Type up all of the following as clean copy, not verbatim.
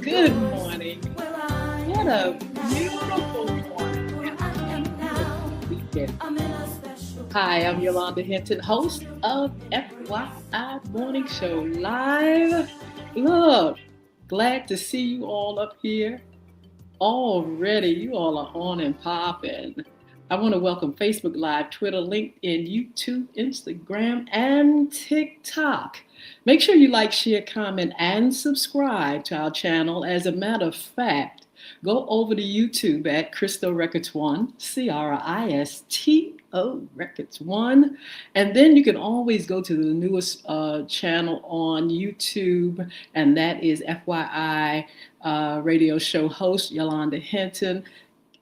Good morning. What a beautiful morning and a beautiful weekend. Hi, I'm Yolanda Hinton, host of FYI Morning Show Live. Look, glad to see you all up here. Already, you all are on and popping. I want to welcome Facebook Live, Twitter, LinkedIn, YouTube, Instagram, and TikTok. Make sure you like, share, comment, and subscribe to our channel. As a matter of fact, go over to YouTube at Cristo Records One, Cristo Records One, and then you can always go to the newest channel on YouTube, and that is FYI radio show host Yolanda Hinton.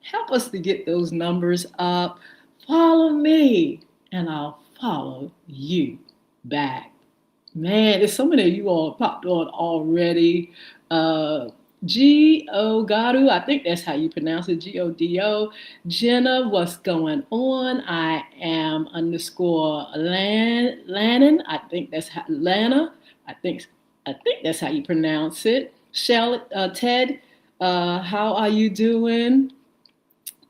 Help us to get those numbers up. Follow me, and I'll follow you back. Man, there's so many of you all popped on already. G-O Garu, I think that's how you pronounce it, G-O-D-O. Jenna, what's going on? I am underscore Lannon. I think that's how, Lana. I think that's how you pronounce it. Ted, how are you doing?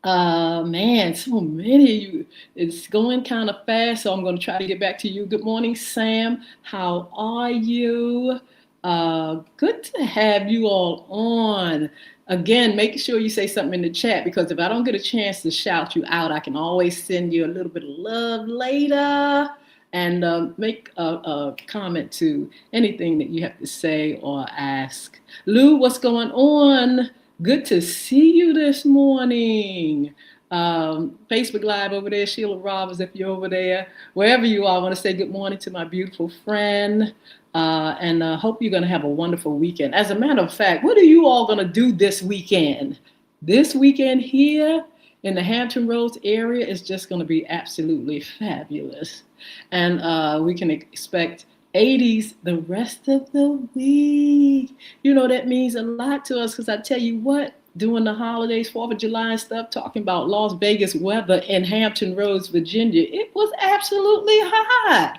Man, so many of you. It's going kind of fast, so I'm going to try to get back to you. Good morning, Sam. How are you? Good to have you all on. Again, make sure you say something in the chat, because if I don't get a chance to shout you out, I can always send you a little bit of love later and make a comment to anything that you have to say or ask. Lou, what's going on? Good to see you this morning. Facebook Live over there, Sheila Roberts, if you're over there, wherever you are, I want to say good morning to my beautiful friend, and hope you're going to have a wonderful weekend. As a matter of fact, what are you all going to do this weekend? This weekend here in the Hampton Roads area is just going to be absolutely fabulous. And we can expect 80s the rest of the week. You know, that means a lot to us, because I tell you what, during the holidays, 4th of July and stuff, talking about Las Vegas weather in Hampton Roads, Virginia, it was absolutely hot.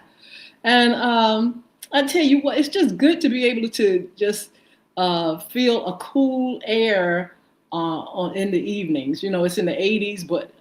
And I tell you what, it's just good to be able to just feel a cool air in the evenings. You know, it's in the 80s, but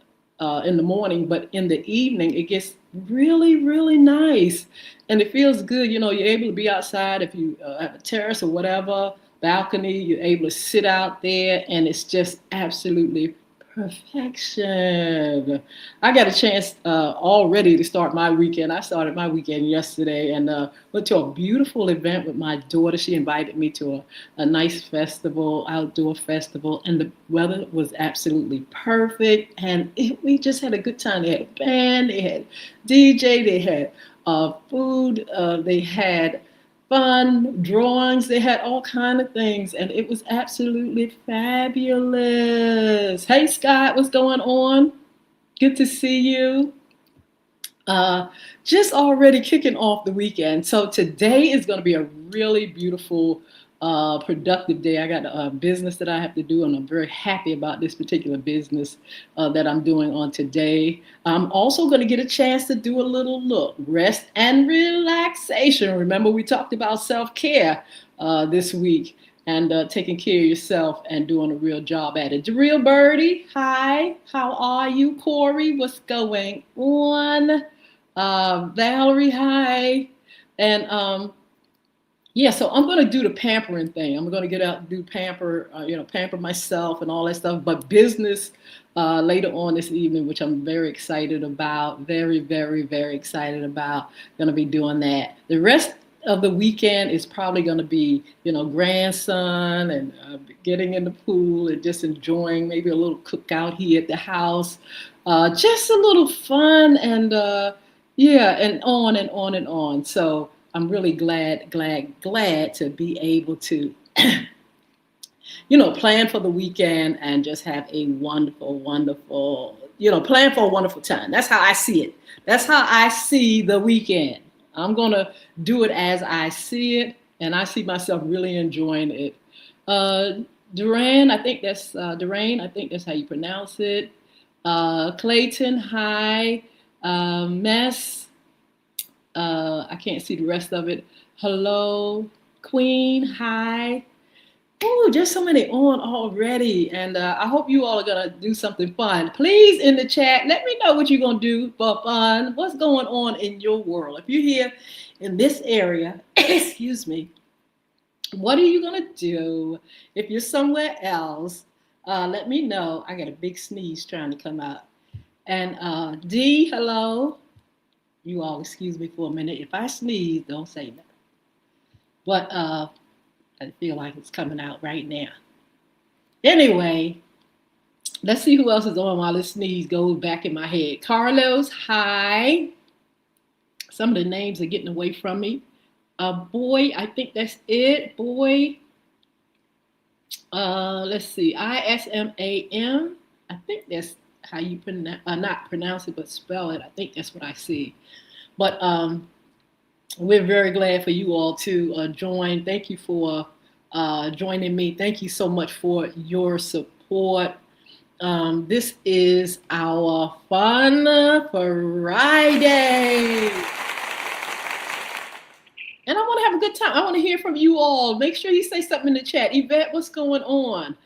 in the morning, but in the evening, it gets really, really nice. And it feels good. You know, you're able to be outside if you have a terrace or whatever, balcony, you're able to sit out there, and it's just absolutely perfection. I got a chance already to start my weekend. I started my weekend yesterday and went to a beautiful event with my daughter. She invited me to a nice festival, outdoor festival, and the weather was absolutely perfect. And we just had a good time. They had a band, they had DJ, they had food, they had fun drawings, they had all kind of things, and it was absolutely fabulous. Hey Scott, what's going on? Good to see you. Just already kicking off the weekend. So today is going to be a really beautiful productive day. I got a business that I have to do, and I'm very happy about this particular business that I'm doing on today. I'm also going to get a chance to do a little rest and relaxation. Remember, we talked about self-care this week, and taking care of yourself and doing a real job at it. The real birdie, hi, how are you? Corey, what's going on? Valerie, hi. And yeah, so I'm going to do the pampering thing. I'm going to get out and do pamper myself and all that stuff. But business later on this evening, which I'm very excited about, very, very, very excited about. Going to be doing that. The rest of the weekend is probably going to be, grandson and getting in the pool and just enjoying maybe a little cookout here at the house. Just a little fun and yeah, and on and on and on. So I'm really glad to be able to, plan for the weekend and just have a wonderful, plan for a wonderful time. That's how I see it. That's how I see the weekend. I'm going to do it as I see it, and I see myself really enjoying it. Duran, I think that's how you pronounce it. Clayton, hi. Mess, I can't see the rest of it. Hello, Queen, hi. Oh, just so many on already. And I hope you all are going to do something fun. Please, in the chat, let me know what you're going to do for fun. What's going on in your world? If you're here in this area, excuse me, what are you going to do? If you're somewhere else, let me know. I got a big sneeze trying to come out. And D, hello. You all excuse me for a minute. If I sneeze, don't say that. But I feel like it's coming out right now. Anyway, let's see who else is on while this sneeze goes back in my head. Carlos, hi. Some of the names are getting away from me. Boy, I think that's it. Boy. Let's see. ISMAM. I think that's how you not pronounce it, but spell it. I think that's what I see. But we're very glad for you all to join. Thank you for joining me. Thank you so much for your support. This is our Fun Friday. And I want to have a good time. I want to hear from you all. Make sure you say something in the chat. Yvette, what's going on?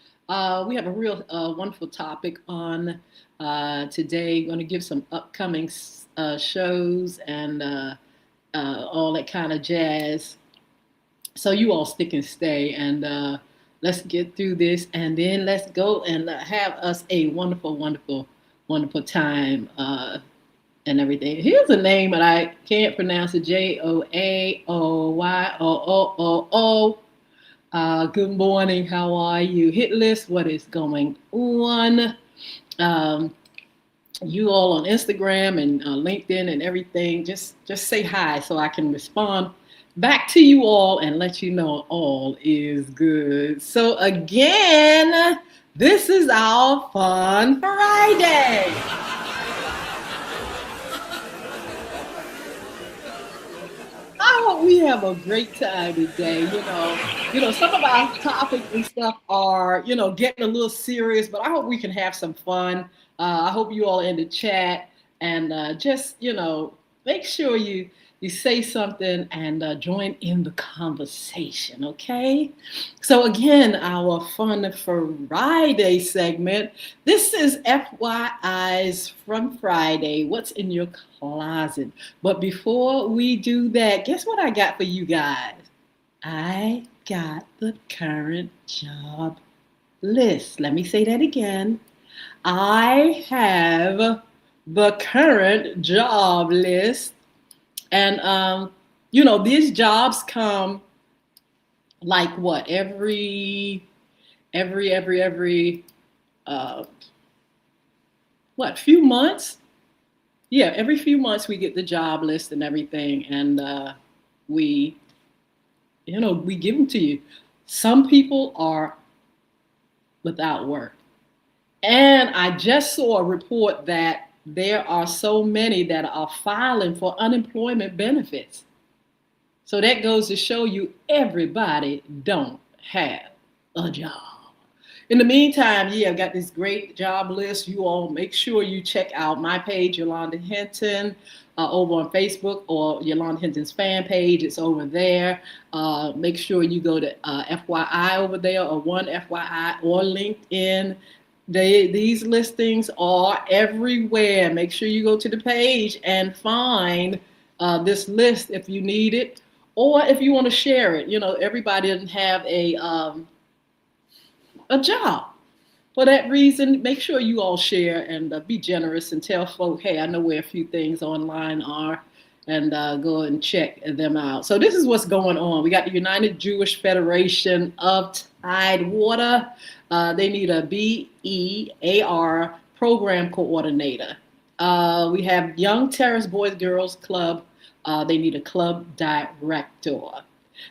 We have a real wonderful topic on today. We're going to give some upcoming shows and all that kind of jazz. So you all stick and stay, and let's get through this, and then let's go and have us a wonderful, wonderful, wonderful time and everything. Here's a name that I can't pronounce it. Joayooo. Good morning. How are you? Hit list. What is going on? You all on Instagram and LinkedIn and everything. Just say hi so I can respond back to you all and let you know all is good. So again, this is our Fun Friday. I hope we have a great time today. You know, some of our topics and stuff are, getting a little serious, but I hope we can have some fun. I hope you all in the chat and just, make sure you say something and join in the conversation, okay? So again, our Fun Friday segment. This is FYI's from Friday. What's in your closet? But before we do that, guess what I got for you guys? I got the current job list. Let me say that again. I have the current job list. And, these jobs come like what? Every few months? Yeah, every few months we get the job list and everything. And we give them to you. Some people are without work. And I just saw a report that there are so many that are filing for unemployment benefits. So that goes to show you everybody don't have a job. In the meantime, I've got this great job list. You all make sure you check out my page, Yolanda Hinton, over on Facebook, or Yolanda Hinton's fan page. It's over there. Make sure you go to FYI over there, or One FYI, or LinkedIn. These listings are everywhere. Make sure you go to the page and find this list if you need it, or if you want to share it. Everybody doesn't have a job. For that reason, make sure you all share and be generous and tell folk, hey, I know where a few things online are, and go and check them out. So this is what's going on. We got the United Jewish Federation of Tidewater. They need a BEAR program coordinator. We have Young Terrace Boys Girls Club. They need a club director.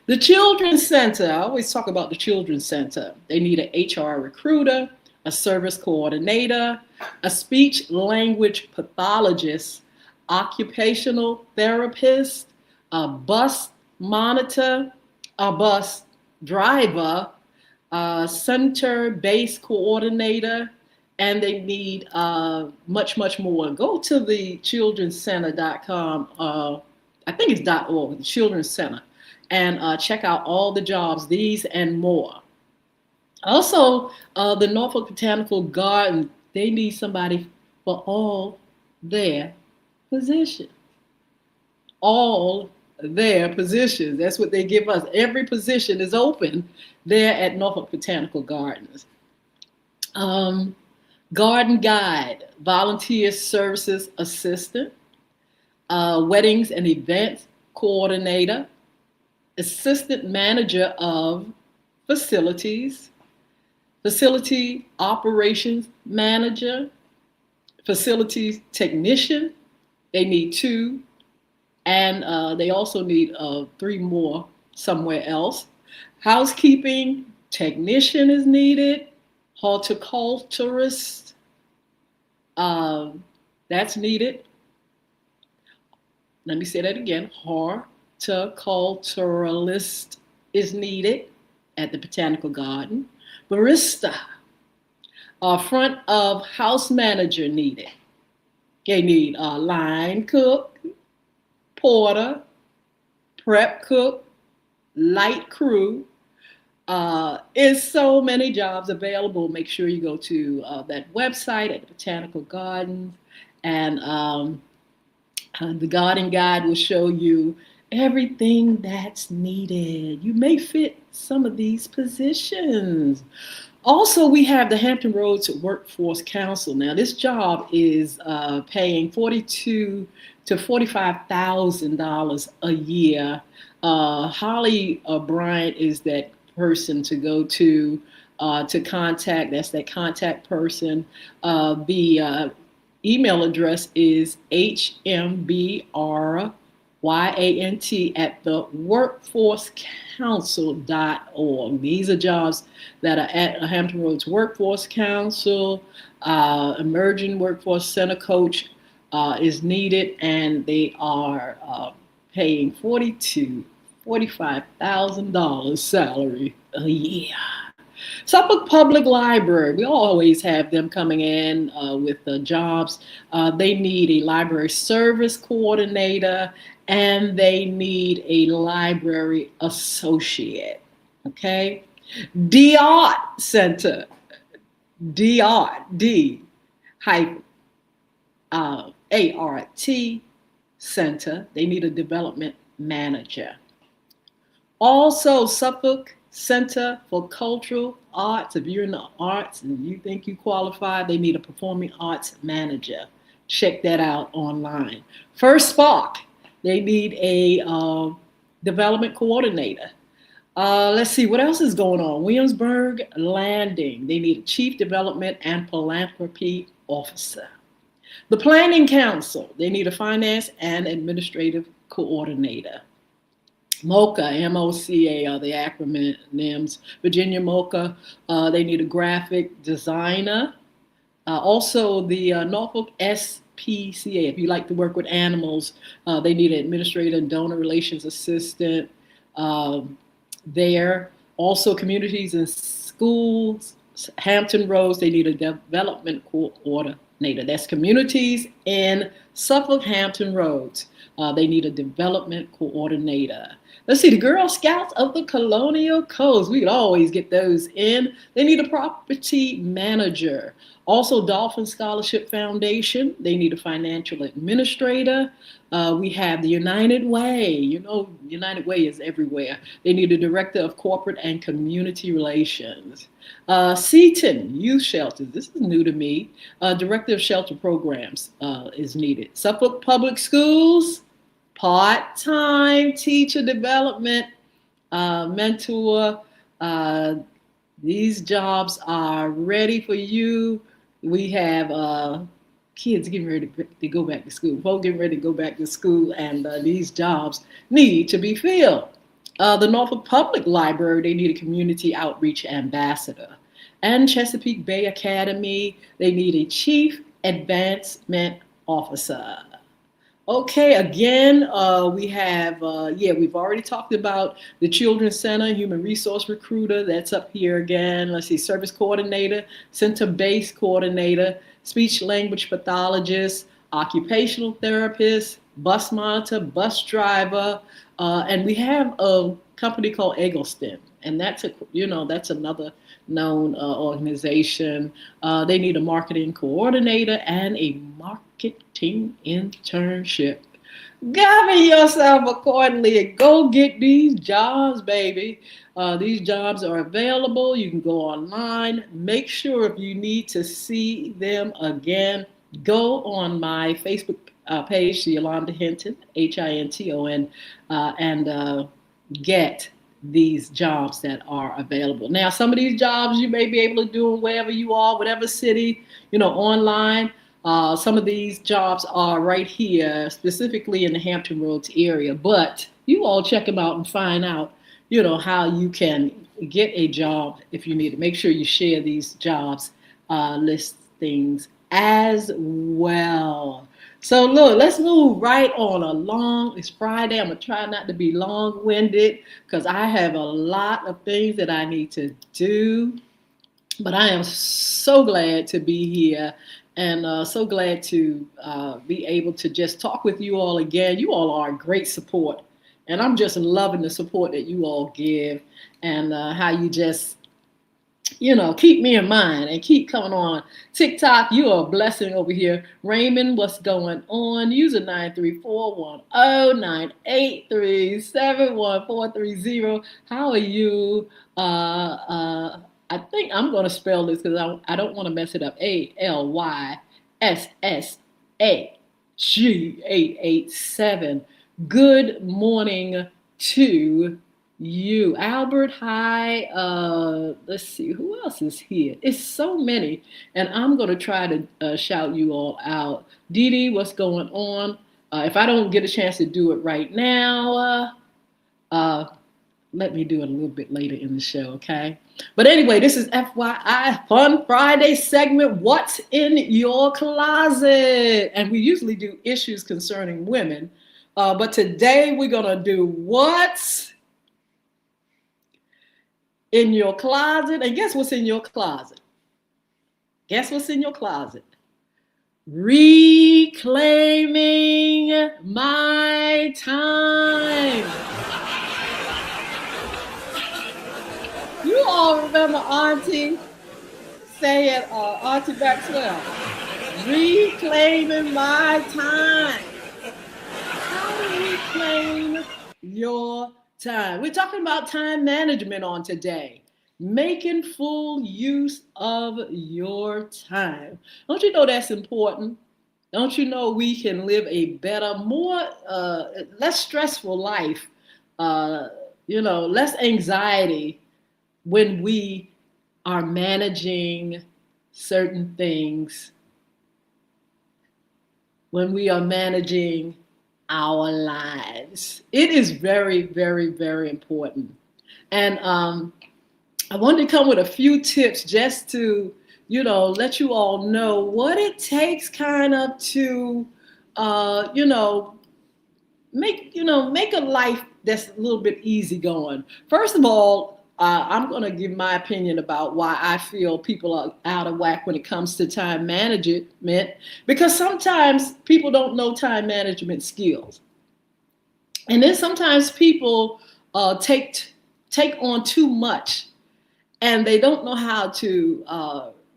The Children's Center, I always talk about the Children's Center. They need an HR recruiter, a service coordinator, a speech language pathologist, occupational therapist, a bus monitor, a bus driver, center-based coordinator, and they need much, much more. Go to the childrencenter.com. I think it's .org, the Children's Center, and check out all the jobs, these and more. Also, the Norfolk Botanical Garden, they need somebody for all their positions. All their positions. That's what they give us. Every position is open there at Norfolk Botanical Gardens. Um, Garden guide, volunteer services assistant, weddings and events coordinator, assistant manager of facilities, facility operations manager, facilities technician. They need two, and they also need three more somewhere else. Housekeeping technician is needed, horticulturist, um, that's needed. Let me say that again. Horticulturalist is needed at the Botanical Garden. Barista, front of house manager needed. They need a line cook, porter, prep cook, light crew. Is so many jobs available. Make sure you go to that website at the Botanical Gardens, and the garden guide will show you everything that's needed. You may fit some of these positions. Also, we have the Hampton Roads Workforce Council. Now, this job is paying $42,000 to $45,000 a year. Holly Bryant is that person to go to contact. That's that contact person. The email address is hmbyant at the workforcecouncil.org. These are jobs that are at Hampton Roads Workforce Council. Emerging Workforce Center coach is needed, and they are paying $45,000 salary a year. Suffolk Public Library, we always have them coming in with jobs. They need a library service coordinator, and they need a library associate. Okay. D-Art Center, D-Art, D hyphen A-R-T Center. They need a development manager. Also, Suffolk Center for Cultural Arts. If you're in the arts and you think you qualify, they need a performing arts manager. Check that out online. First Spark, they need a development coordinator. Let's see, what else is going on? Williamsburg Landing, they need a chief development and philanthropy officer. The Planning Council, they need a finance and administrative coordinator. MOCA, M-O-C-A are the acronyms. Virginia MOCA, they need a graphic designer. Also, the Norfolk SPCA, if you like to work with animals, they need an administrator and donor relations assistant there. Also, communities and schools, Hampton Roads, they need a development coordinator. That's communities in Suffolk Hampton Roads. They need a development coordinator. Let's see, the Girl Scouts of the Colonial Coast. We could always get those in. They need a property manager. Also, Dolphin Scholarship Foundation. They need a financial administrator. We have the United Way. You know, United Way is everywhere. They need a director of corporate and community relations. Seaton Youth Shelters. This is new to me. Director of shelter programs is needed. Suffolk Public Schools. Part-time teacher development mentor. These jobs are ready for you. We have kids getting ready to go back to school. Folks getting ready to go back to school, and these jobs need to be filled. The Norfolk Public Library, they need a community outreach ambassador. And Chesapeake Bay Academy, they need a chief advancement officer. Okay, again, we have, we've already talked about the Children's Center, Human Resource Recruiter. That's up here again. Let's see, Service Coordinator, Center-Based Coordinator, Speech Language Pathologist, Occupational Therapist, Bus Monitor, Bus Driver, and we have a company called Eggleston. And that's another known organization. They need a marketing coordinator and a marketing internship. Govern yourself accordingly and go get these jobs, baby. These jobs are available. You can go online. Make sure if you need to see them again, go on my Facebook page, Yolanda Hinton, Hinton, and get these jobs that are available. Now, some of these jobs you may be able to do wherever you are, whatever city, online. Some of these jobs are right here, specifically in the Hampton Roads area, but you all check them out and find out, how you can get a job if you need it. Make sure you share these jobs listings as well. So look, let's move right on along. It's Friday. I'm going to try not to be long-winded because I have a lot of things that I need to do. But I am so glad to be here and so glad to be able to just talk with you all again. You all are great support. And I'm just loving the support that you all give and how you just keep me in mind and keep coming on TikTok. You are a blessing over here. Raymond, what's going on? User 9341098371430. How are you? I think I'm going to spell this because I don't want to mess it up. ALYSSAG887. Good morning to you. Albert, hi. Let's see, who else is here? It's so many, and I'm going to try to shout you all out. Dee Dee, what's going on? If I don't get a chance to do it right now, let me do it a little bit later in the show, okay? But anyway, this is FYI Fun Friday segment, What's in Your Closet? And we usually do issues concerning women, but today we're going to do What's in Your Closet. And guess what's in your closet? Guess what's in your closet? Reclaiming my time. You all remember Auntie saying, Auntie Maxwell, reclaiming my time. How to reclaim your time. We're talking about time management on today. Making full use of your time. Don't you know that's important? Don't you know we can live a better, less stressful life, less anxiety when we are managing certain things, when we are managing our lives. It is very, very, very important. And I wanted to come with a few tips just to, let you all know what it takes kind of to, make a life that's a little bit easygoing. First of all, I'm going to give my opinion about why I feel people are out of whack when it comes to time management, because sometimes people don't know time management skills. And then sometimes people take on too much and they don't know how to,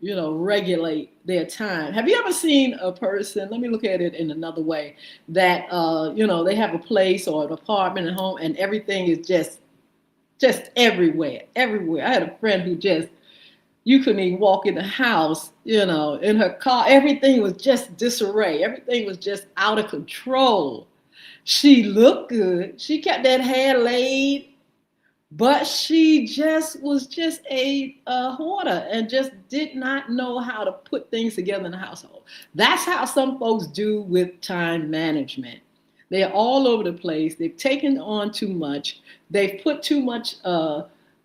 regulate their time. Have you ever seen a person, let me look at it in another way, that, they have a place or an apartment at home and everything is just everywhere. I had a friend who you couldn't even walk in the house, in her car. Everything was just disarray. Everything was just out of control. She looked good. She kept that hair laid, but she was just a hoarder and just did not know how to put things together in the household. That's how some folks do with time management. They're all over the place. They've taken on too much. They've put too much,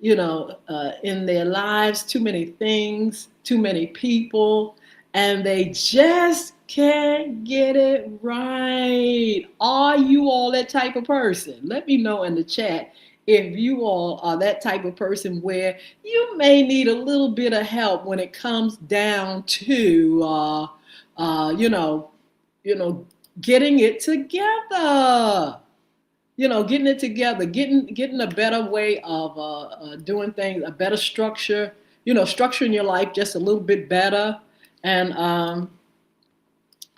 in their lives, too many things, too many people, and they just can't get it right. Are you all that type of person? Let me know in the chat if you all are that type of person where you may need a little bit of help when it comes down to, getting it together. getting it together, getting a better way of doing things, a better structure, structuring your life just a little bit better. And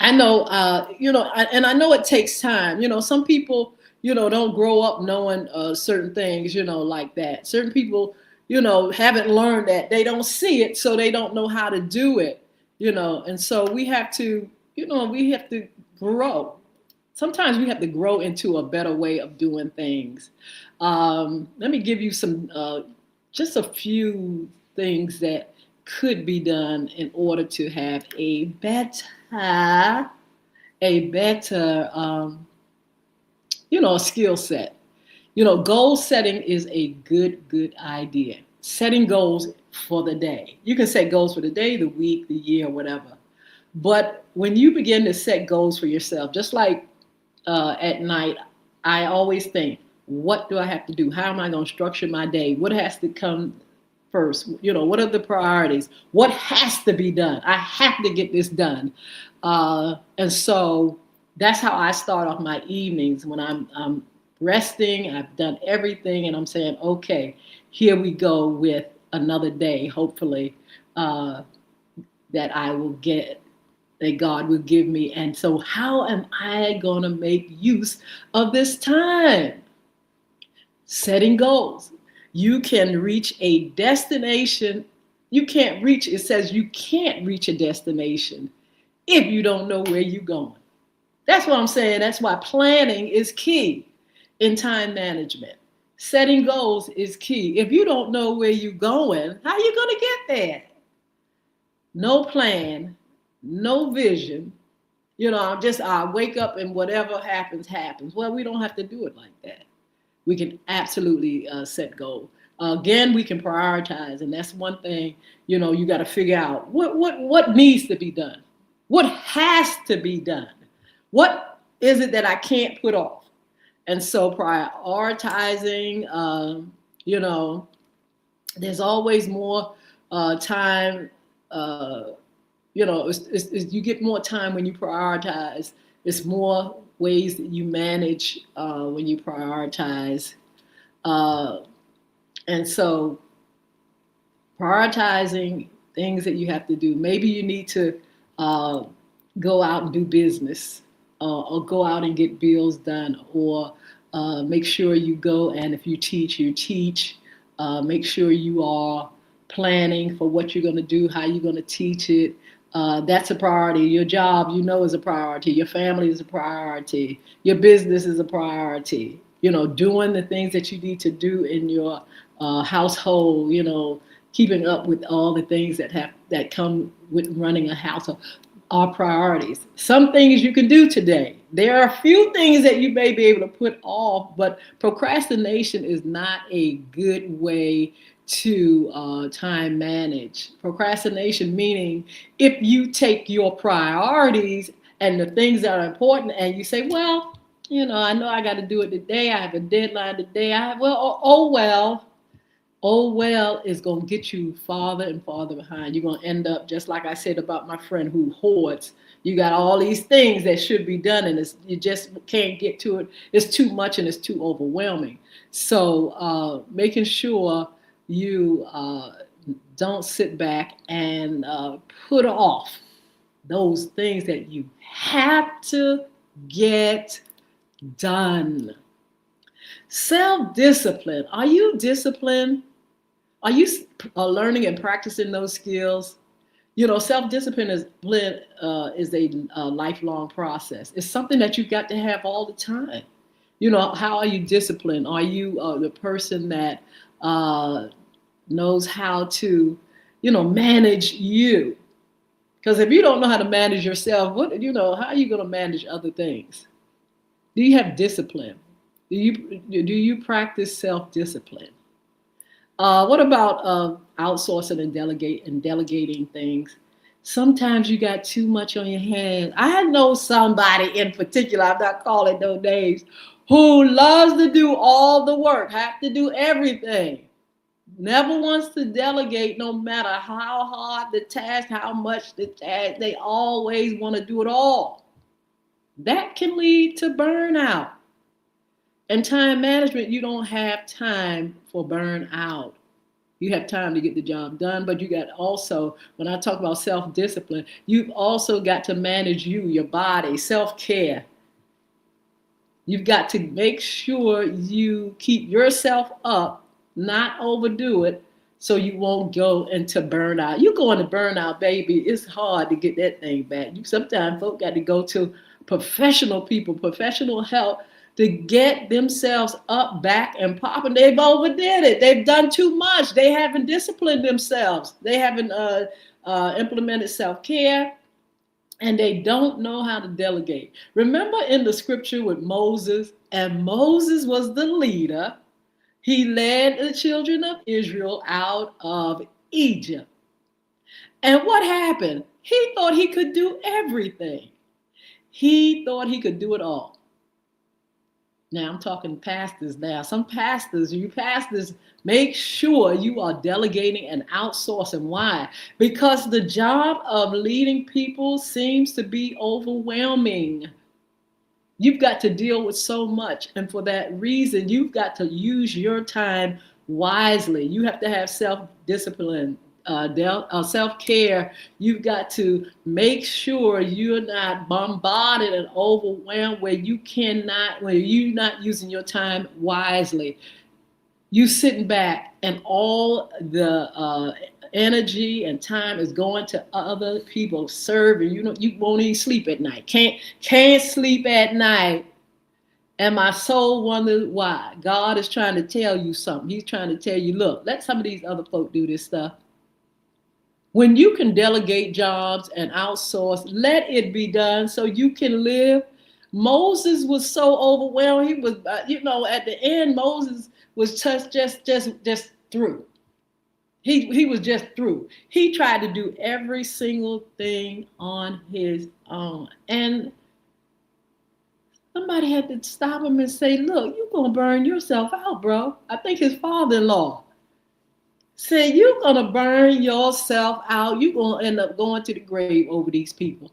I know, and I know it takes time. Some people, don't grow up knowing certain things, like that. Certain people, haven't learned that. They don't see it, so they don't know how to do it, And so we have to, we have to grow. Sometimes we have to grow into a better way of doing things. Let me give you just a few things that could be done in order to have a better skill set. Goal setting is a good idea. Setting goals for the day. You can set goals for the day, the week, the year, whatever. But when you begin to set goals for yourself, just like at night, I always think, what do I have to do? How am I going to structure my day? What has to come first? What are the priorities? What has to be done? I have to get this done. And so that's how I start off my evenings when I'm resting. I've done everything, and I'm saying, okay, here we go with another day, hopefully, that I will get, that God will give me. And so how am I going to make use of this time? Setting goals. You can reach a destination. It says you can't reach a destination if you don't know where you're going. That's what I'm saying. That's why planning is key in time management. Setting goals is key. If you don't know where you're going, how are you going to get there? No plan, no vision. I wake up and whatever happens, happens. Well, we don't have to do it like that. We can absolutely set goals. Again, we can prioritize, and that's one thing, you got to figure out what needs to be done. What has to be done? What is it that I can't put off? And so prioritizing, there's always more time. You get more time when you prioritize. It's more ways that you manage when you prioritize. And so prioritizing things that you have to do. Maybe you need to go out and do business, or go out and get bills done, or make sure you go, and if you teach. Make sure you are planning for what you're going to do, how you're going to teach it. That's a priority. Your job, is a priority. Your family is a priority. Your business is a priority. Doing the things that you need to do in your household, keeping up with all the things that come with running a household are priorities. Some things you can do today. There are a few things that you may be able to put off, but procrastination is not a good way to time manage. Procrastination meaning if you take your priorities and the things that are important and you say, well, I know I got to do it today. I have a deadline today. Oh well is going to get you farther and farther behind. You're going to end up just like I said about my friend who hoards. You got all these things that should be done, and you just can't get to it. It's too much and it's too overwhelming. So making sure you don't sit back and put off those things that you have to get done. Self-discipline. Are you disciplined? Are you learning and practicing those skills? Self-discipline is a lifelong process. It's something that you've got to have all the time. How are you disciplined? Are you the person that knows how to, manage you? Because if you don't know how to manage yourself, how are you going to manage other things? Do you have discipline? Do you practice self-discipline? What about outsourcing and delegating things? Sometimes you got too much on your hands. I know somebody in particular, I'm not calling no names, who loves to do all the work, have to do everything. Never wants to delegate no matter how hard the task, how much the task. They always want to do it all. That can lead to burnout. And time management, you don't have time for burnout. You have time to get the job done, but you got also, when I talk about self-discipline, you've also got to manage your body, self-care. You've got to make sure you keep yourself up, not overdo it, so you won't go into burnout. You go into burnout, baby, it's hard to get that thing back. Sometimes folks got to go to professional people, professional help to get themselves up, back, and popping. They've overdid it. They've done too much. They haven't disciplined themselves. They haven't implemented self-care. And they don't know how to delegate. Remember in the scripture with Moses, and Moses was the leader. He led the children of Israel out of Egypt. And what happened? He thought he could do everything. He thought he could do it all. Now I'm talking pastors now. Some pastors, you pastors, make sure you are delegating and outsourcing. Why? Because the job of leading people seems to be overwhelming. You've got to deal with so much. And for that reason, you've got to use your time wisely. You have to have self-discipline, self-care. You've got to make sure you're not bombarded and overwhelmed where you're not using your time wisely. You sitting back and all the energy and time is going to other people serving. You won't even sleep at night. Can't sleep at night. And my soul wonders why. God is trying to tell you something. He's trying to tell you, look, let some of these other folk do this stuff. When you can delegate jobs and outsource, let it be done so you can live. Moses was so overwhelmed. He was, at the end, Moses was just through. He was just through. He tried to do every single thing on his own. And somebody had to stop him and say, look, you're going to burn yourself out, bro. I think his father-in-law said, you're going to burn yourself out. You're going to end up going to the grave over these people.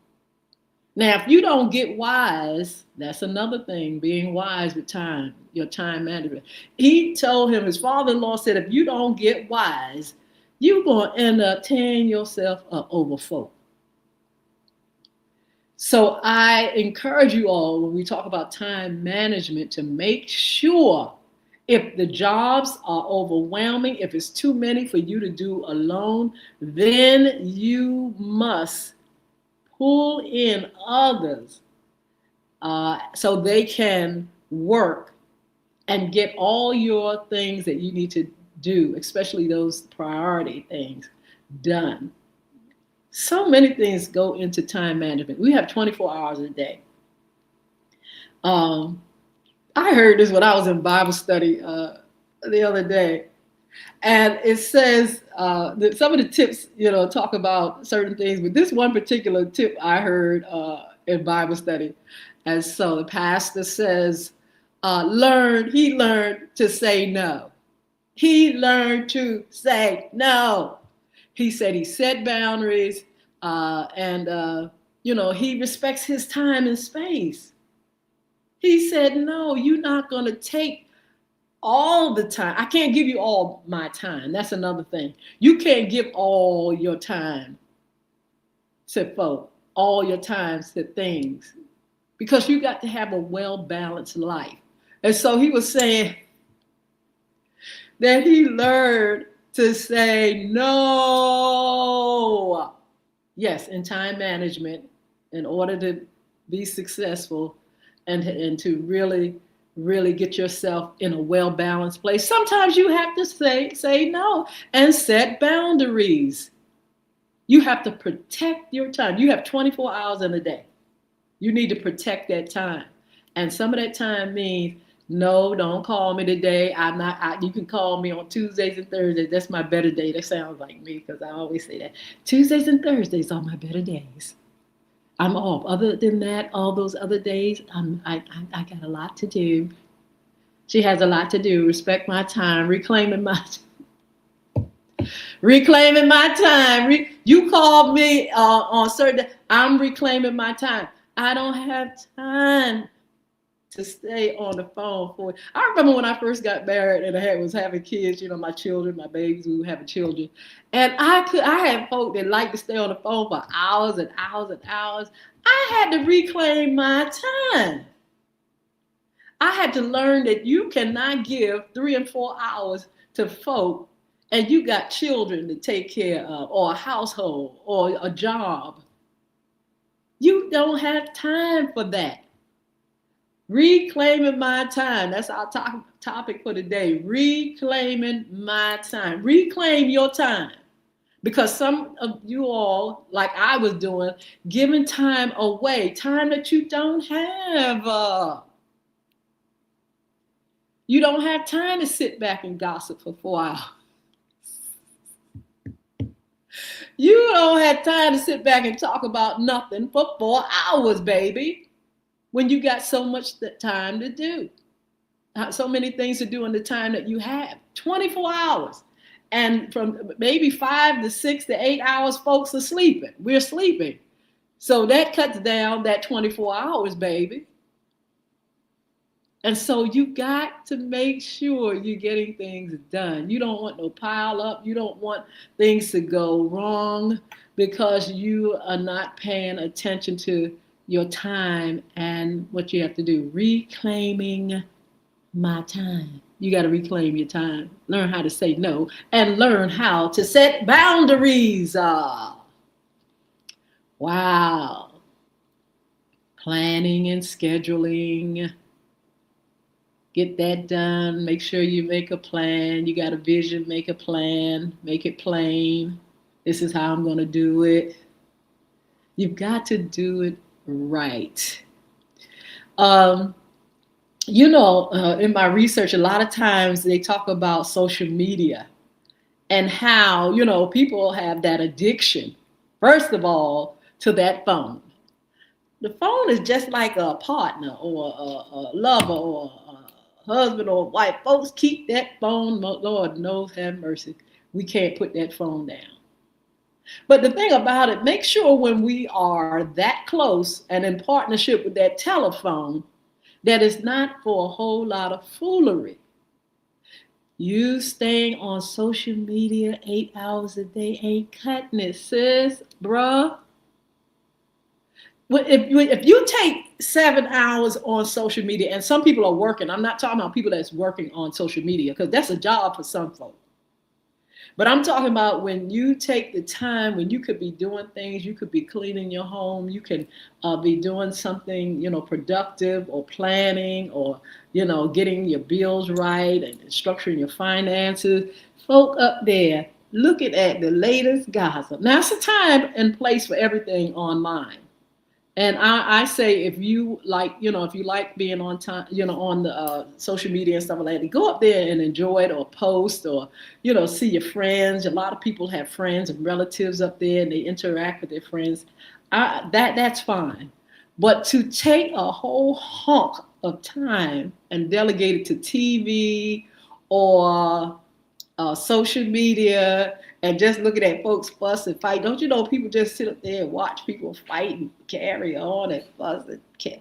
Now, if you don't get wise, that's another thing, being wise with time, your time management. He told him, his father-in-law said, if you don't get wise, you're going to end up tearing yourself up over folk. So I encourage you all, when we talk about time management, to make sure if the jobs are overwhelming, if it's too many for you to do alone, then you must pull in others so they can work and get all your things that you need to do, especially those priority things, done. So many things go into time management. We have 24 hours a day. I heard this when I was in Bible study the other day. And it says that some of the tips, talk about certain things, but this one particular tip I heard in Bible study. And so the pastor says, he learned to say no. He learned to say no. He said he set boundaries and he respects his time and space. He said, no, you're not going to take all the time. I can't give you all my time. That's another thing. You can't give all your time to folk, all your time to things, because you got to have a well-balanced life. And so he was saying that he learned to say no. Yes, in time management, in order to be successful and to really get yourself in a well-balanced place. Sometimes you have to say no and set boundaries. You have to protect your time. You have 24 hours in a day. You need to protect that time. And some of that time means, no, don't call me today. You can call me on Tuesdays and Thursdays. That's my better day. That sounds like me because I always say that. Tuesdays and Thursdays are my better days. I'm off. Other than that, all those other days, I got a lot to do. She has a lot to do. Respect my time. Reclaiming my time. You called me on certain. I'm reclaiming my time. I don't have time to stay on the phone for. I remember when I first got married and I was having kids, my children, my babies, we were having children. And I had folk that like to stay on the phone for hours and hours and hours. I had to reclaim my time. I had to learn that you cannot give 3 and 4 hours to folk and you got children to take care of or a household or a job. You don't have time for that. Reclaiming my time. That's our topic for today. Reclaiming my time. Reclaim your time. Because some of you all, like I was doing, giving time away, time that you don't have. You don't have time to sit back and gossip for 4 hours. You don't have time to sit back and talk about nothing for 4 hours, baby, when you got so much time to do. So many things to do in the time that you have. 24 hours. And from maybe 5 to 6 to 8 hours, folks are sleeping. We're sleeping. So that cuts down that 24 hours, baby. And so you got to make sure you're getting things done. You don't want no pile up. You don't want things to go wrong because you are not paying attention to your time and what you have to do. Reclaiming my time. You got to reclaim your time. Learn how to say no and learn how to set boundaries. Wow. Planning and scheduling. Get that done. Make sure you make a plan. You got a vision, make a plan. Make it plain. This is how I'm going to do it. You've got to do it right. In my research, a lot of times they talk about social media and how, people have that addiction, first of all, to that phone. The phone is just like a partner or a lover or a husband or wife. Folks, keep that phone. Lord knows, have mercy. We can't put that phone down. But the thing about it, make sure when we are that close and in partnership with that telephone, that it's not for a whole lot of foolery. You staying on social media 8 hours a day ain't cutting it, sis, bruh. If you take 7 hours on social media, and some people are working, I'm not talking about people that's working on social media, because that's a job for some folks. But I'm talking about when you take the time, when you could be doing things, you could be cleaning your home, you can be doing something, productive or planning or, getting your bills right and structuring your finances. Folk up there looking at the latest gossip. Now, it's a time and place for everything online. And I say, if you like, if you like being on time, on the social media and stuff like that, go up there and enjoy it or post or, see your friends. A lot of people have friends and relatives up there and they interact with their friends. That's fine. But to take a whole hunk of time and delegate it to TV or social media and just looking at folks fuss and fight. Don't you know people just sit up there and watch people fight and carry on and fuss and care.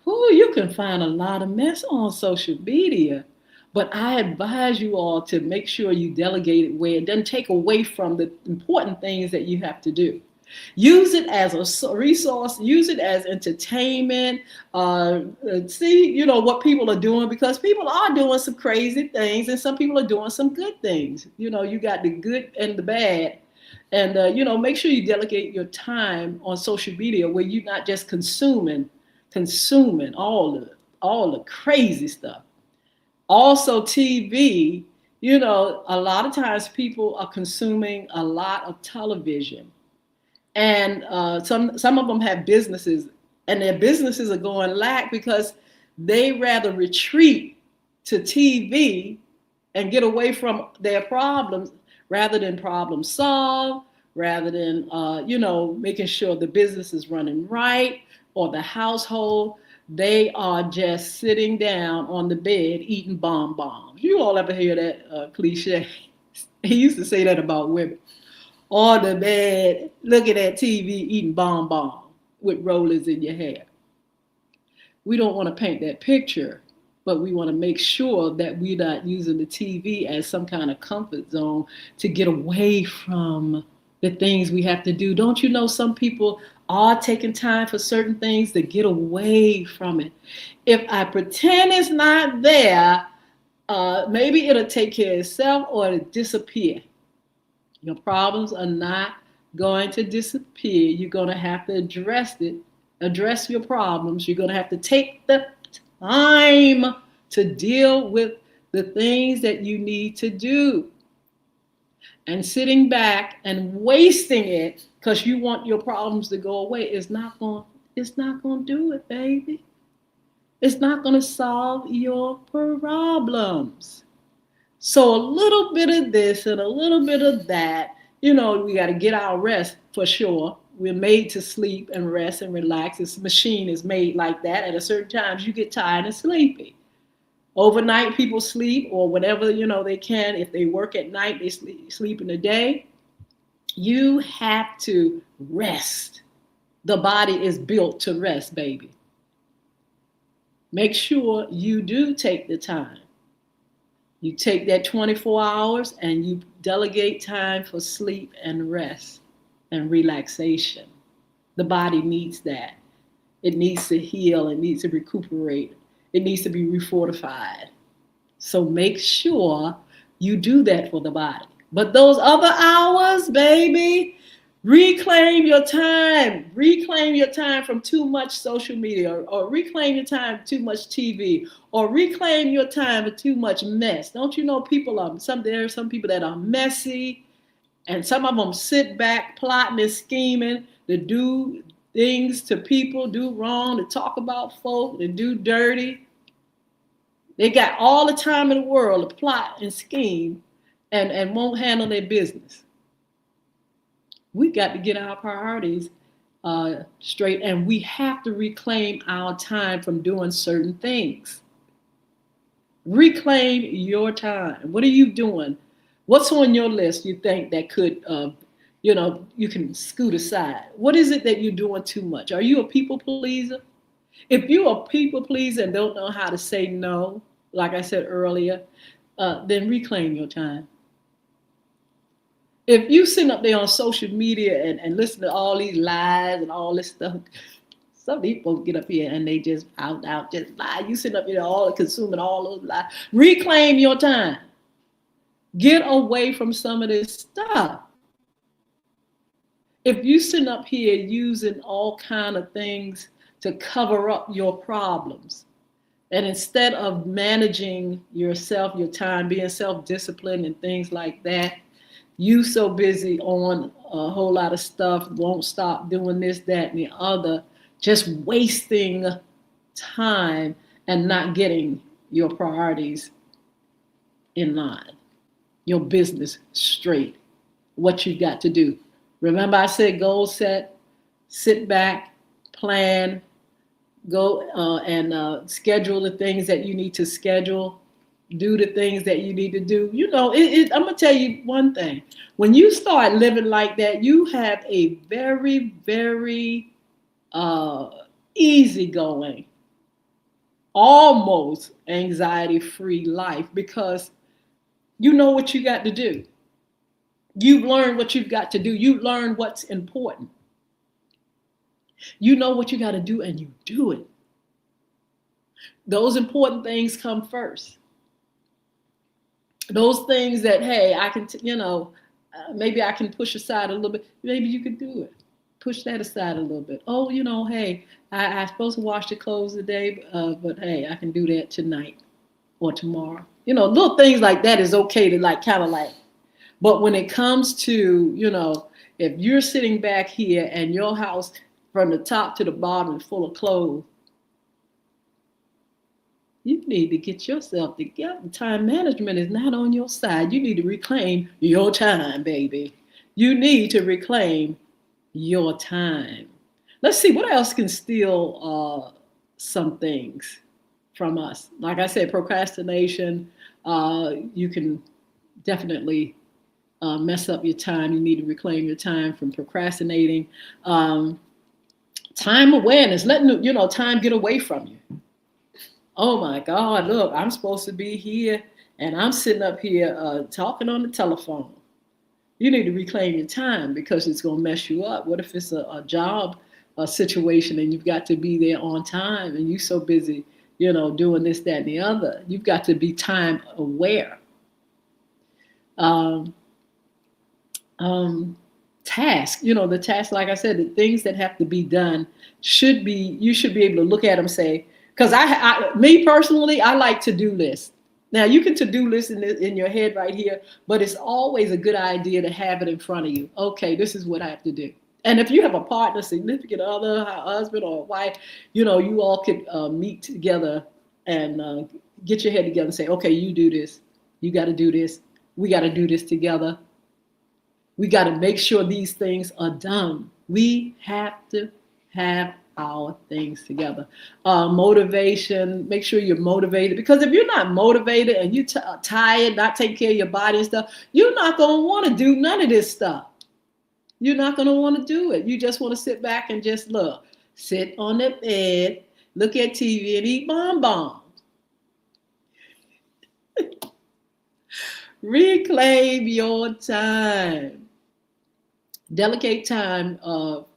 You can find a lot of mess on social media. But I advise you all to make sure you delegate it where it doesn't take away from the important things that you have to do. Use it as a resource, use it as entertainment, see, what people are doing, because people are doing some crazy things and some people are doing some good things. You got the good and the bad. And, make sure you delegate your time on social media where you're not just consuming all the crazy stuff. Also TV, a lot of times people are consuming a lot of television. And some of them have businesses, and their businesses are going lack because they rather retreat to TV and get away from their problems rather than problem solve, rather than making sure the business is running right or the household. They are just sitting down on the bed eating bonbons. You all ever hear that cliche? He used to say that about women. On the bed, looking at TV, eating bonbons with rollers in your hair. We don't want to paint that picture, but we want to make sure that we're not using the TV as some kind of comfort zone to get away from the things we have to do. Don't you know some people are taking time for certain things to get away from it? If I pretend it's not there, maybe it'll take care of itself or it'll disappear. Your problems are not going to disappear. You're going to have to address your problems. You're going to have to take the time to deal with the things that you need to do. And sitting back and wasting it because you want your problems to go away is not going to do it, baby. It's not going to solve your problems. So a little bit of this and a little bit of that, we got to get our rest for sure. We're made to sleep and rest and relax. This machine is made like that. At a certain times, you get tired and sleepy. Overnight, people sleep or whatever, they can. If they work at night, they sleep in the day. You have to rest. The body is built to rest, baby. Make sure you do take the time. You take that 24 hours and you delegate time for sleep and rest and relaxation. The body needs that. It needs to heal. It needs to recuperate. It needs to be refortified. So make sure you do that for the body. But those other hours, baby, reclaim your time. Reclaim your time from too much social media, or reclaim your time too much TV, or reclaim your time for too much mess. Don't you know there are some people that are messy, and some of them sit back plotting and scheming to do things to people, do wrong, to talk about folk, to do dirty. They got all the time in the world to plot and scheme and won't handle their business. We got to get our priorities straight, and we have to reclaim our time from doing certain things. Reclaim your time. What are you doing? What's on your list you think that could, you can scoot aside? What is it that you're doing too much? Are you a people pleaser? If you're a people pleaser and don't know how to say no, like I said earlier, then reclaim your time. If you sit up there on social media and listen to all these lies and all this stuff, some people get up here and they just out just lie. You sit up here all consuming all those lies. Reclaim your time. Get away from some of this stuff. If you sit up here using all kind of things to cover up your problems, and instead of managing yourself, your time, being self-disciplined and things like that, you so busy on a whole lot of stuff, won't stop doing this, that, and the other, just wasting time and not getting your priorities in line, your business straight, what you got to do. Remember I said goal set, sit back, plan, go and schedule the things that you need to schedule, do the things that you need to do. I'm going to tell you one thing. When you start living like that, you have a very, very easygoing, almost anxiety-free life because you know what you got to do. You've learned what you've got to do. You learn what's important. You know what you got to do and you do it. Those important things come first. Those things that, hey, I can, maybe I can push aside a little bit. Maybe you could do it. Push that aside a little bit. Oh, hey, I'm supposed to wash the clothes today, but hey, I can do that tonight or tomorrow. Little things like that is okay to kind of like. But when it comes to, if you're sitting back here and your house from the top to the bottom is full of clothes, you need to get yourself together. Time management is not on your side. You need to reclaim your time, baby. You need to reclaim your time. Let's see, what else can steal some things from us? Like I said, procrastination, you can definitely mess up your time. You need to reclaim your time from procrastinating. Time awareness, letting time get away from you. Oh my God, look, I'm supposed to be here and I'm sitting up here talking on the telephone. You need to reclaim your time because it's going to mess you up. What if it's a job situation and you've got to be there on time and you're so busy, doing this, that, and the other? You've got to be time aware. Um, Task, the task, like I said, the things that have to be done you should be able to look at them and say, because me personally, I like to-do lists. Now you can to-do list in your head right here, but it's always a good idea to have it in front of you. Okay, this is what I have to do. And if you have a partner, significant other, husband or wife, you all could meet together and get your head together and say, okay, you do this, you got to do this, we got to do this together. We got to make sure these things are done. We have to have our things together. Motivation, make sure you're motivated, because if you're not motivated and you're tired, not taking care of your body and stuff, you're not going to want to do none of this stuff. You're not going to want to do it. You just want to sit back and just sit on the bed, look at TV and eat bonbons. Reclaim your time. Delegate time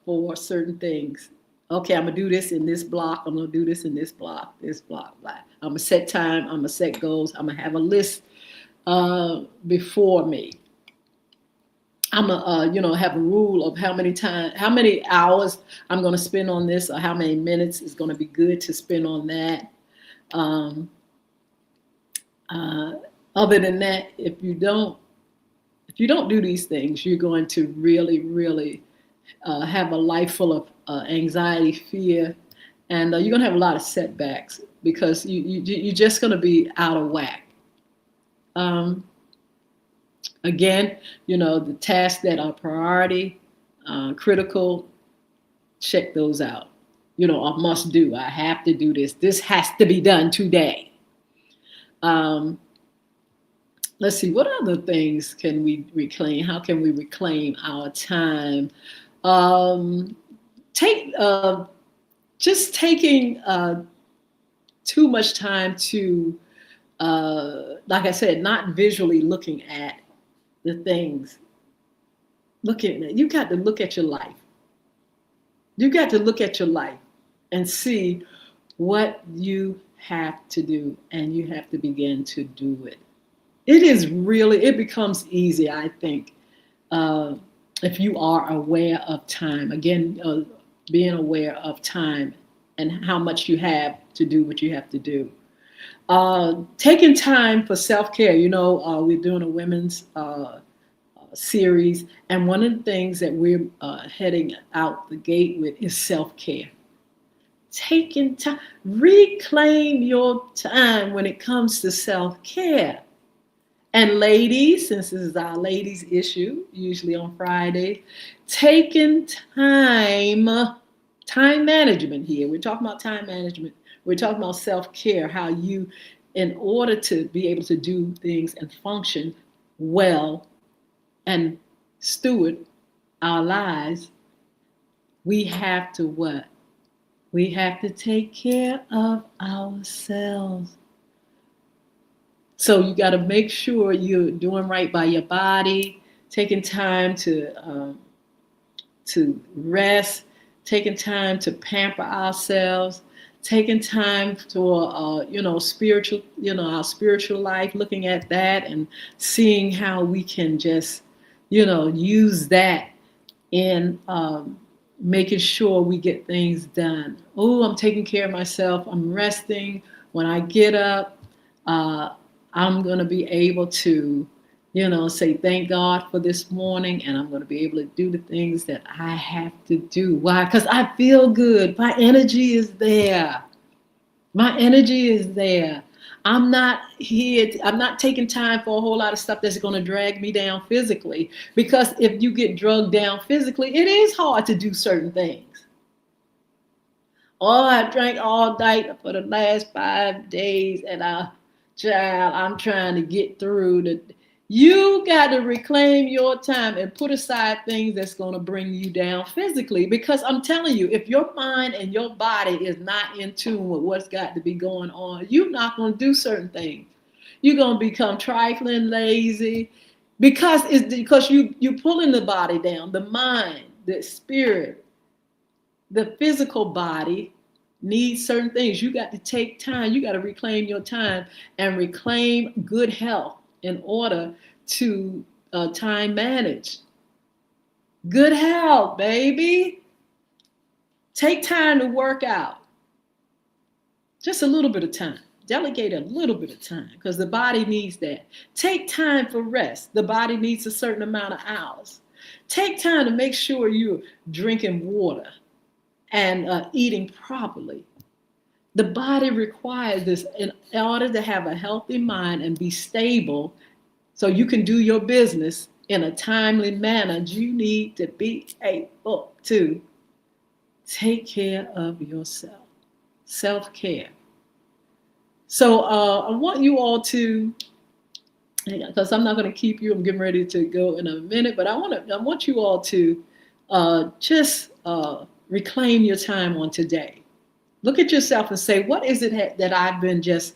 for certain things. Okay, I'm going to do this in this block. I'm going to do this in this block, blah. I'm going to set time. I'm going to set goals. I'm going to have a list before me. I'm going to have a rule of how many hours I'm going to spend on this, or how many minutes is going to be good to spend on that. Other than that, if you don't do these things, you're going to really, really have a life full of anxiety, fear, and you're going to have a lot of setbacks because you're just going to be out of whack. Again, the tasks that are priority, critical, check those out. A must do. I have to do this. This has to be done today. Let's see, what other things can we reclaim? How can we reclaim our time? Just taking too much time to, like I said, not visually looking at the things. You got to look at your life. You got to look at your life and see what you have to do, and you have to begin to do it. It becomes easy, I think, if you are aware of time. Again, being aware of time and how much you have to do what you have to do. Taking time for self-care. We're doing a women's series, and one of the things that we're heading out the gate with is self-care. Taking time, reclaim your time when it comes to self-care. And ladies, since this is our ladies issue, usually on Friday, taking time management here. We're talking about time management. We're talking about self-care, how you, in order to be able to do things and function well and steward our lives, we have to what? We have to take care of ourselves. So you got to make sure you're doing right by your body, taking time to rest, taking time to pamper ourselves, taking time for our spiritual life, looking at that and seeing how we can just use that in making sure we get things done. Oh, I'm taking care of myself. I'm resting. When I get up, I'm going to be able to, say thank God for this morning, and I'm going to be able to do the things that I have to do. Why? Because I feel good. My energy is there. I'm not taking time for a whole lot of stuff that's going to drag me down physically, because if you get drugged down physically, it is hard to do certain things. Oh, I drank all night for the last 5 days, and I'm trying to get through You got to reclaim your time and put aside things that's going to bring you down physically. Because I'm telling you, if your mind and your body is not in tune with what's got to be going on, you're not going to do certain things. You're going to become trifling, lazy, because you're pulling the body down, the mind, the spirit, the physical body needs certain things. You got to take time. You got to reclaim your time and reclaim good health in order to time manage. Good health, baby. Take time to work out. Just a little bit of time. Delegate a little bit of time because the body needs that. Take time for rest. The body needs a certain amount of hours. Take time to make sure you're drinking water and eating properly. The body requires this in order to have a healthy mind and be stable so you can do your business in a timely manner. You need to be able to take care of yourself. Self-care. So I want you all to, because I'm not going to keep you, I'm getting ready to go in a minute, but I want you all to just reclaim your time on today. Look at yourself and say, what is it that I've been just,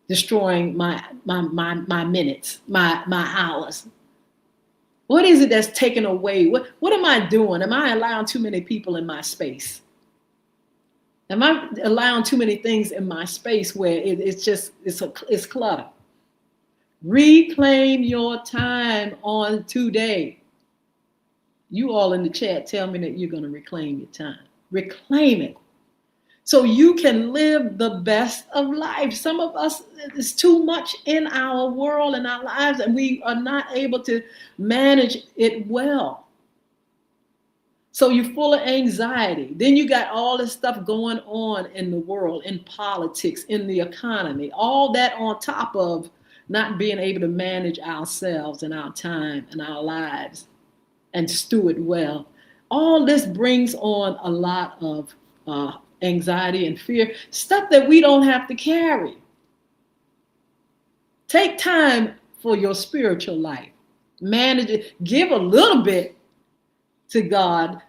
destroying my minutes, my hours? What is it that's taken away? What am I doing? Am I allowing too many people in my space? Am I allowing too many things in my space where it's clutter? Reclaim your time on today. You all in the chat, tell me that you're going to reclaim your time. Reclaim it so you can live the best of life. Some of us, it's too much in our world and our lives, and we are not able to manage it well. So you're full of anxiety. Then you got all this stuff going on in the world, in politics, in the economy, all that on top of not being able to manage ourselves and our time and our lives and steward well. All this brings on a lot of anxiety and fear, stuff that we don't have to carry. Take time for your spiritual life. Manage it. Give a little bit to God.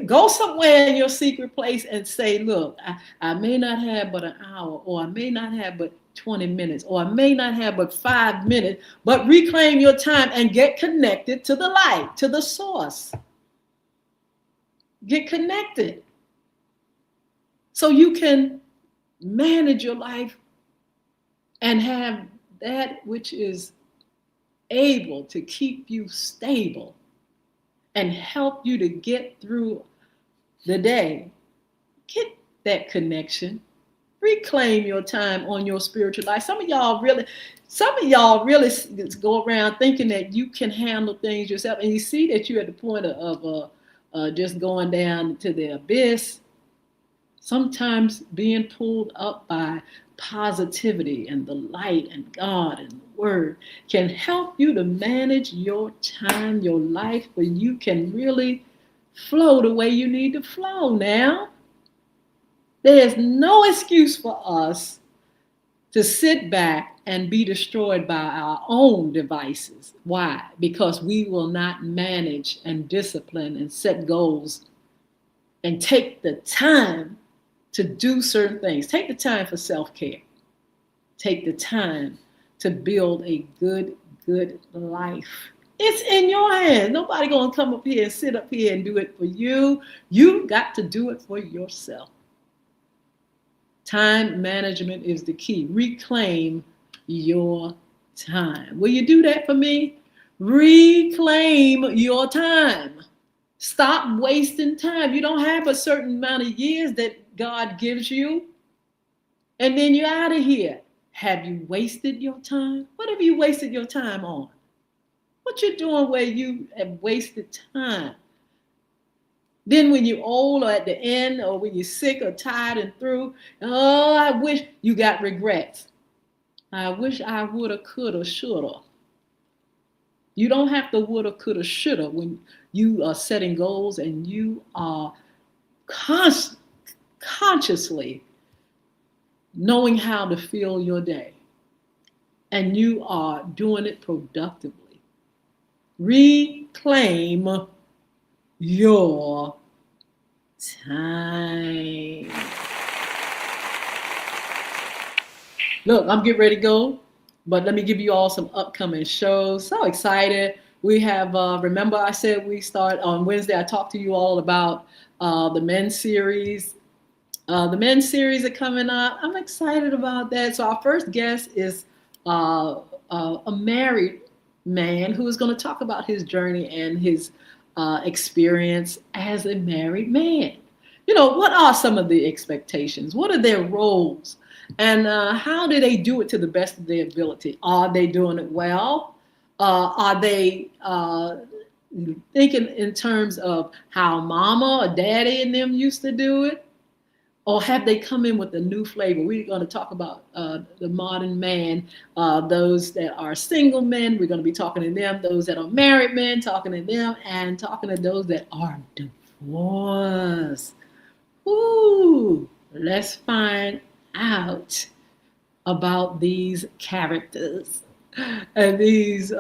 Go somewhere in your secret place and say, look, I may not have but an hour, or I may not have but 20 minutes, or I may not have but 5 minutes, but reclaim your time and get connected to the light, to the source. Get connected so you can manage your life and have that which is able to keep you stable and help you to get through the day. Get that connection. Reclaim your time on your spiritual life. Some of y'all really go around thinking that you can handle things yourself, and you see that you're at the point of just going down to the abyss. Sometimes being pulled up by positivity and the light and God and the Word can help you to manage your time, your life, where you can really flow the way you need to flow now. There's no excuse for us to sit back and be destroyed by our own devices. Why? Because we will not manage and discipline and set goals and take the time to do certain things. Take the time for self-care. Take the time to build a good life. It's in your hands. Nobody gonna come up here and sit up here and do it for you. You've got to do it for yourself. Time management is the key. Reclaim your time. Will you do that for me? Reclaim your time. Stop wasting time. You don't have a certain amount of years that God gives you, and then you're out of here. Have you wasted your time? What have you wasted your time on? What you doing where you have wasted time? Then when you're old or at the end, or when you're sick or tired and through, oh, I wish you got regrets. I wish I woulda, coulda, shoulda. You don't have to woulda, coulda, shoulda when you are setting goals and you are consciously knowing how to fill your day. and you are doing it productively. Reclaim your time. Look, I'm getting ready to go, but let me give you all some upcoming shows. So excited. We have, remember I said we start on Wednesday. I talked to you all about the men's series. The men's series are coming up. I'm excited about that. So our first guest is a married man who is going to talk about his journey and his experience as a married man. You know, what are some of the expectations? What are their roles? And how do they do it to the best of their ability? Are they doing it well? Are they thinking in terms of how mama or daddy and them used to do it? Or have they come in with a new flavor? We're going to talk about the modern man, those that are single men. We're going to be talking to them, those that are married men, talking to them, and talking to those that are divorced. Ooh, let's find out about these characters and these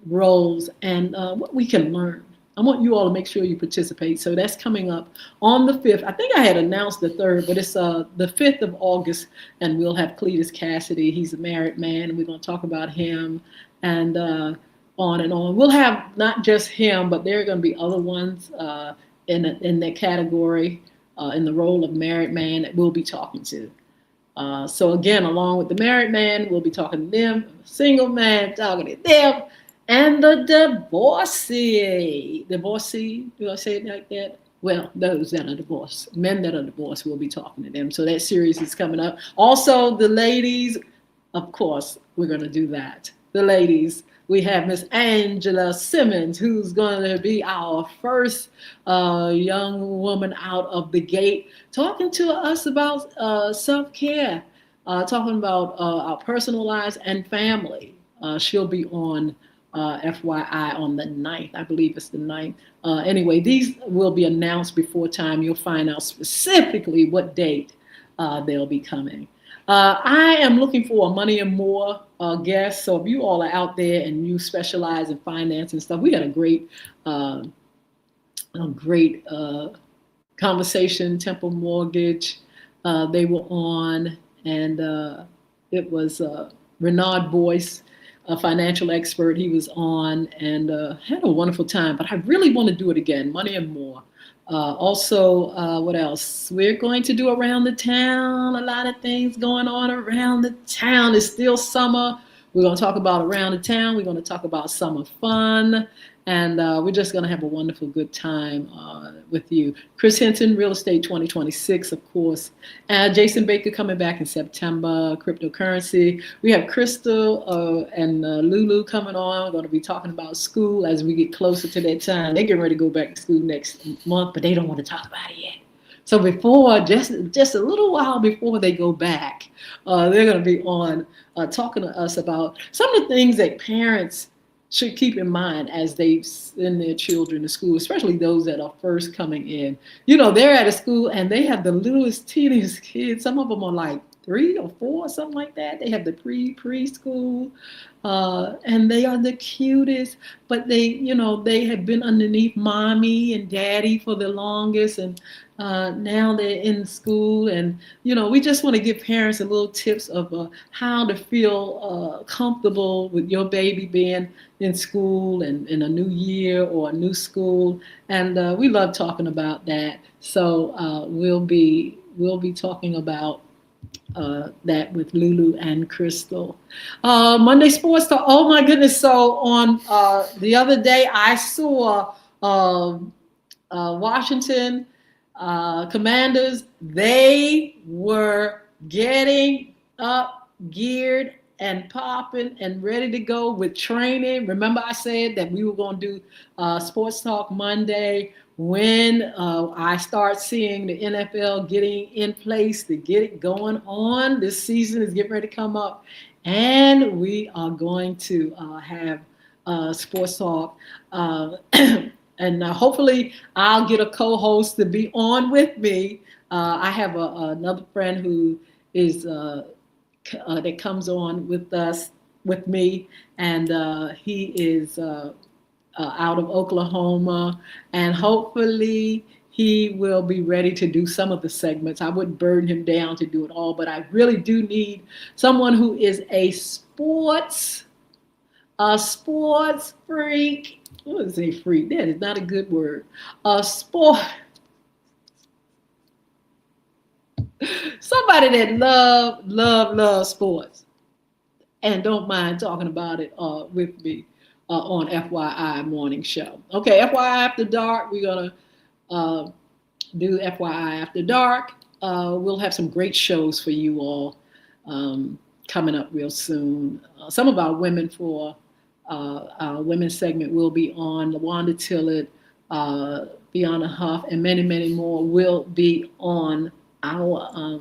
roles and what we can learn. I want you all to make sure you participate. So that's coming up on the 5th. I think I had announced the 3rd, but it's the 5th of August, and we'll have Cletus Cassidy. He's a married man, and we're going to talk about him and on and on. We'll have not just him, but there are going to be other ones in that category, in the role of married man that we'll be talking to. So again, along with the married man, we'll be talking to them, single man, talking to them, and the divorcee. Divorcee, do I say it like that? Well, those that are divorced, men that are divorced, we'll be talking to them. So that series is coming up. Also, the ladies, of course, we're going to do that. The ladies, we have Miss Angela Simmons, who's going to be our first young woman out of the gate, talking to us about self-care, talking about our personal lives and family. She'll be on FYI on the 9th. I believe it's the 9th. Anyway, these will be announced before time. You'll find out specifically what date they'll be coming. I am looking for a Money and More guest. So if you all are out there and you specialize in finance and stuff, we had a great conversation. Temple Mortgage, they were on, and it was Renard Boyce, a financial expert. He was on and had a wonderful time. But I really want to do it again. Money and More. Also, what else? We're going to do Around the Town. A lot of things going on around the town. It's still summer. We're going to talk about Around the Town. We're going to talk about summer fun. And we're just going to have a wonderful, good time with you. Chris Hinton, Real Estate 2026, of course. Jason Baker coming back in September, cryptocurrency. We have Crystal and Lulu coming on. We're going to be talking about school as we get closer to that time. They're getting ready to go back to school next month, but they don't want to talk about it yet. So before, just a little while before they go back, they're going to be on talking to us about some of the things that parents should keep in mind as they send their children to school, especially those that are first coming in. You know, they're at a school and they have the littlest, teeniest kids. Some of them are like 3 or 4, something like that. They have the preschool, and they are the cutest. But they have been underneath mommy and daddy for the longest, and now they're in school. And we just want to give parents a little tips of how to feel comfortable with your baby being in school and in a new year or a new school. And we love talking about that. So we'll be talking about that with Lulu and Crystal. Monday Sports Talk. Oh my goodness! So on the other day, I saw Washington Commanders. They were getting up, geared, and popping and ready to go with training. Remember, I said that we were going to do Sports Talk Monday when I start seeing the NFL getting in place to get it going on. This season is getting ready to come up, and we are going to have Sports Talk. And hopefully I'll get a co-host to be on with me. I have another friend who is that comes on with us with me, and he is out of Oklahoma, and hopefully he will be ready to do some of the segments. I wouldn't burden him down to do it all, but I really do need someone who is a sports freak. What is a freak? That is not a good word. A sport, somebody that love sports and don't mind talking about it with me on FYI Morning Show. Okay, FYI After Dark, we're going to do FYI After Dark. We'll have some great shows for you all coming up real soon. Some of our women for our women's segment will be on. LaWanda Tillett, Fiona Huff, and many, many more will be on our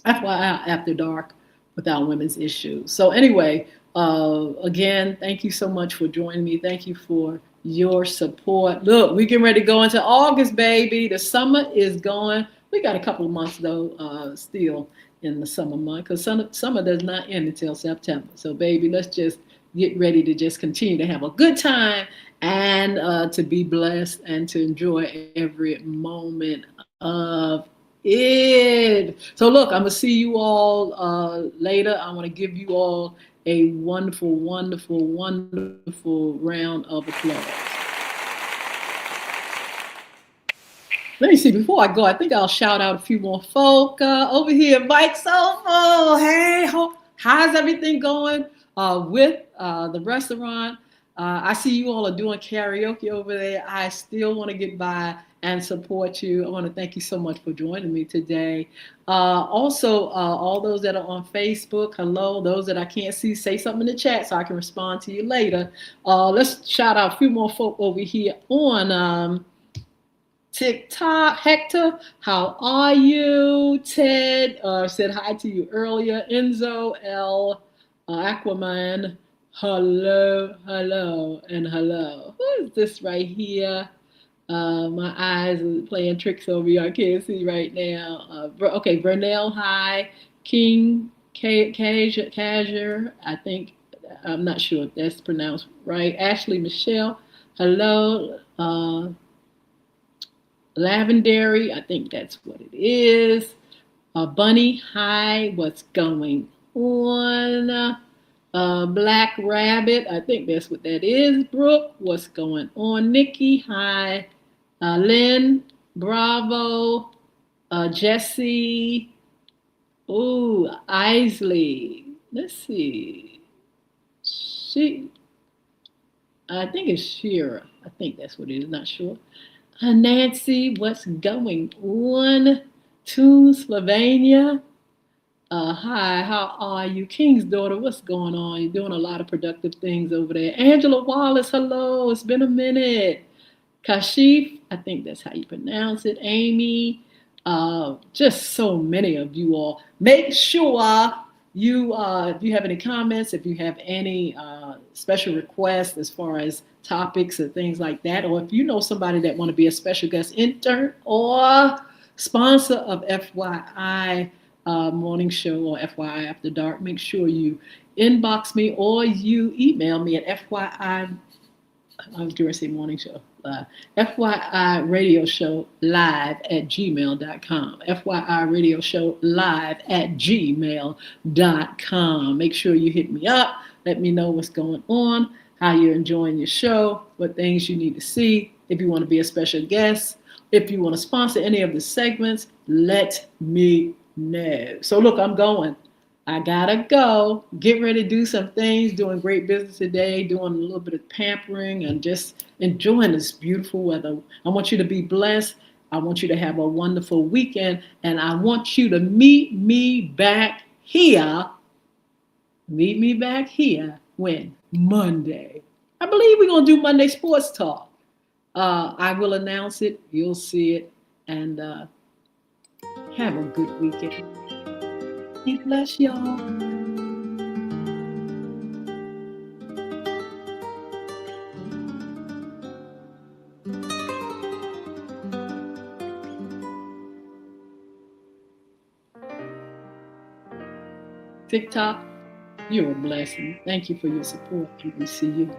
FYI After Dark with our women's issues. So anyway, again, thank you so much for joining me. Thank you for your support. Look, we getting ready to go into August, baby. The summer is going. We got a couple of months though, still in the summer month, because summer does not end until September. So baby, let's just get ready to just continue to have a good time and to be blessed and to enjoy every moment of it. So look, I'm gonna see you all later. I want to give you all a wonderful, wonderful, wonderful round of applause. Let me see, before I go, I think I'll shout out a few more folk over here. Mike Sofo, hey, how's everything going with the restaurant? I see you all are doing karaoke over there. I still want to get by and support you. I want to thank you so much for joining me today. Also, all those that are on Facebook, hello. Those that I can't see, say something in the chat so I can respond to you later. Let's shout out a few more folk over here on TikTok. Hector, how are you? Ted said hi to you earlier. Enzo L. Aquaman, hello, hello, and hello. Who is this right here? My eyes are playing tricks over here. I can't see right now. Okay, Vernell, hi. King Kajer, I think, I'm not sure if that's pronounced right. Ashley Michelle, hello. Lavendary, I think that's what it is. Bunny, hi. What's going on? Black Rabbit, I think that's what that is. Brooke, what's going on? Nikki, hi. Lynn, bravo. Jesse, ooh, Isley. Let's see. I think it's Shira. I think that's what it is, not sure. Nancy, what's going on? Toon, Slovenia. Hi, how are you? King's daughter, what's going on? You're doing a lot of productive things over there. Angela Wallace, hello. It's been a minute. Kashif, I think that's how you pronounce it. Amy, just so many of you all. Make sure you, if you have any comments, if you have any special requests as far as topics and things like that, or if you know somebody that want to be a special guest intern or sponsor of FYI Morning Show or FYI After Dark, make sure you inbox me or you email me at FYI, I was going to say morning show, FYI radio show live at gmail.com. FYI radio show live at gmail.com. Make sure you hit me up. Let me know what's going on, how you're enjoying your show, what things you need to see. If you want to be a special guest, if you want to sponsor any of the segments, let me know. So look, I'm going. I gotta go. Get ready to do some things, doing great business today, doing a little bit of pampering and just enjoying this beautiful weather. I want you to be blessed. I want you to have a wonderful weekend. And I want you to meet me back here. Meet me back here when? Monday. I believe we're going to do Monday Sports Talk. I will announce it. You'll see it. And have a good weekend. God bless y'all. TikTok. You're a blessing. Thank you for your support. I'm going to see you.